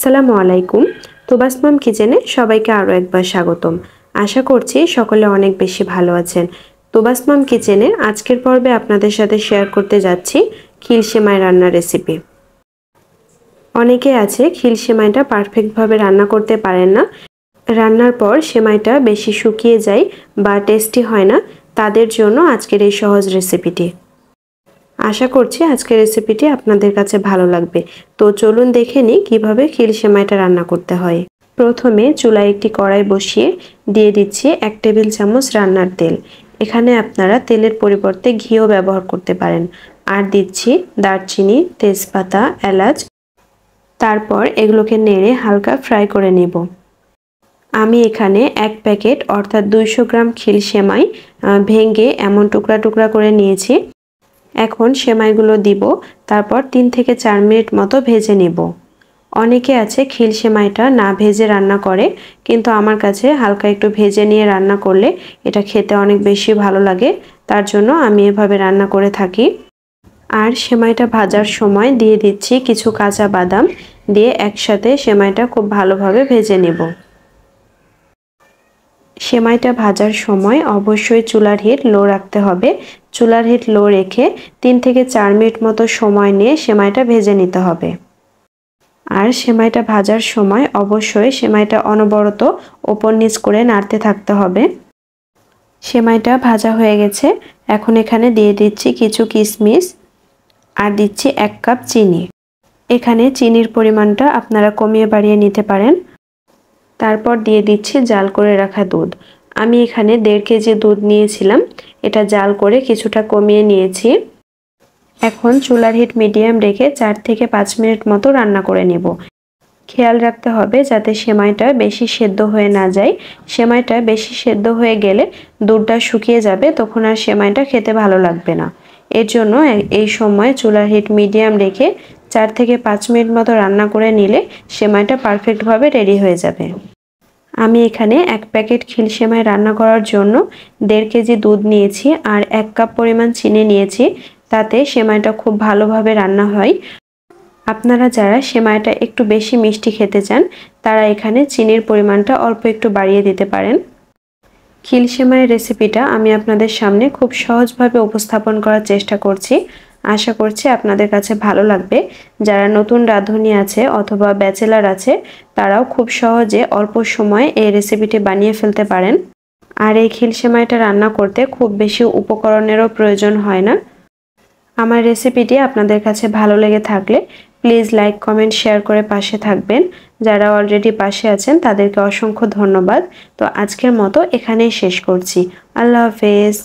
আসসালামু আলাইকুম। তোবাস মাম কিচেনে সবাইকে আরও একবার স্বাগতম। আশা করছি সকলে অনেক বেশি ভালো আছেন। তোবাস মাম কিচেনের আজকের পর্বে আপনাদের সাথে শেয়ার করতে যাচ্ছি খিল সেমাই রান্নার রেসিপি। অনেকে আছে খিল সেমাইটা পারফেক্টভাবে রান্না করতে পারেন না, রান্নার পর সেমাইটা বেশি শুকিয়ে যায় বা টেস্টি হয় না, তাদের জন্য আজকের এই সহজ রেসিপিটি। আশা করছি আজকের রেসিপিটি আপনাদের কাছে ভালো লাগবে। তো চলুন দেখে নিই কীভাবে খিল সেমাইটা রান্না করতে হয়। প্রথমে চুলায় একটি কড়াই বসিয়ে দিয়ে দিচ্ছি 1 টেবিল চামচ রান্নার তেল। এখানে আপনারা তেলের পরিবর্তে ঘিও ব্যবহার করতে পারেন। আর দিচ্ছি দারচিনি, তেজপাতা, এলাচ। তারপর এগুলোকে নেড়ে হালকা ফ্রাই করে নেব। আমি এখানে 1 প্যাকেট অর্থাৎ 200 গ্রাম খিল সেমাই ভেঙে এমন টুকরা টুকরা করে নিয়েছি। এখন সেমাইগুলো দিব, তারপর 3 থেকে 4 মিনিট মতো ভেজে নেব। অনেকে আছে খিল সেমাইটা না ভেজে রান্না করে, কিন্তু আমার কাছে হালকা একটু ভেজে নিয়ে রান্না করলে এটা খেতে অনেক বেশি ভালো লাগে, তার জন্য আমি এভাবে রান্না করে থাকি। আর সেমাইটা ভাজার সময় দিয়ে দিচ্ছি কিছু কাঁচা বাদাম, দিয়ে একসাথে সেমাইটা খুব ভালোভাবে ভেজে নেব। সেমাইটা ভাজার সময় অবশ্যই চুলার হিট লো রাখতে হবে। চুলার হিট লো রেখে 3 থেকে 4 মিনিট মতো সময় নিয়ে সেমাইটা ভেজে নিতে হবে। আর সেমাইটা ভাজার সময় অবশ্যই সেমাইটা অনবরত ওপর নিচ করে নাড়তে থাকতে হবে। সেমাইটা ভাজা হয়ে গেছে। এখন এখানে দিয়ে দিচ্ছি কিছু কিশমিশ আর দিচ্ছি 1 কাপ চিনি। এখানে চিনির পরিমাণটা আপনারা কমিয়ে বাড়িয়ে নিতে পারেন। তারপর দিয়ে দিচ্ছি জাল করে রাখা দুধ। আমি এখানে 1.5 কেজি দুধ নিয়েছিলাম, এটা জাল করে কিছুটা কমিয়ে নিয়েছি। এখন চুলার হিট মিডিয়াম রেখে 4 থেকে 5 মিনিট মতো রান্না করে নেব। খেয়াল রাখতে হবে যাতে সেমাইটা বেশি সেদ্ধ হয়ে না যায়। সেমাইটা বেশি সেদ্ধ হয়ে গেলে দুধটা শুকিয়ে যাবে, তখন আর সেমাইটা খেতে ভালো লাগবে না। এর জন্য এই সময় চুলার হিট মিডিয়াম রেখে 4 থেকে 5 মিনিট মতো রান্না করে নিলে সেমাইটা পারফেক্টভাবে রেডি হয়ে যাবে। আমি এখানে 1 প্যাকেট খিল সেমাই রান্না করার জন্য 1.5 কেজি দুধ নিয়েছি আর 1 কাপ পরিমাণ চিনি নিয়েছি, তাতে সেমাইটা খুব ভালোভাবে রান্না হয়। আপনারা যারা সেমাইটা একটু বেশি মিষ্টি খেতে চান, তারা এখানে চিনির পরিমাণটা অল্প একটু বাড়িয়ে দিতে পারেন। খিল সেমাইয়ের রেসিপিটা আমি আপনাদের সামনে খুব সহজভাবে উপস্থাপন করার চেষ্টা করছি। আশা করছি আপনাদের কাছে ভালো লাগবে। যারা নতুন রাঁধুনি আছে অথবা ব্যাচেলার আছে, তারাও খুব সহজে অল্প সময়ে এই রেসিপিটি বানিয়ে ফেলতে পারেন। আর এই খিল সেমাইটা রান্না করতে খুব বেশি উপকরণেরও প্রয়োজন হয় না। আমার রেসিপিটি আপনাদের কাছে ভালো লেগে থাকলে প্লিজ লাইক, কমেন্ট, শেয়ার করে পাশে থাকবেন। যারা অলরেডি পাশে আছেন তাদেরকে অসংখ্য ধন্যবাদ। তো আজকের মতো এখানেই শেষ করছি। আল্লাহ হাফেজ।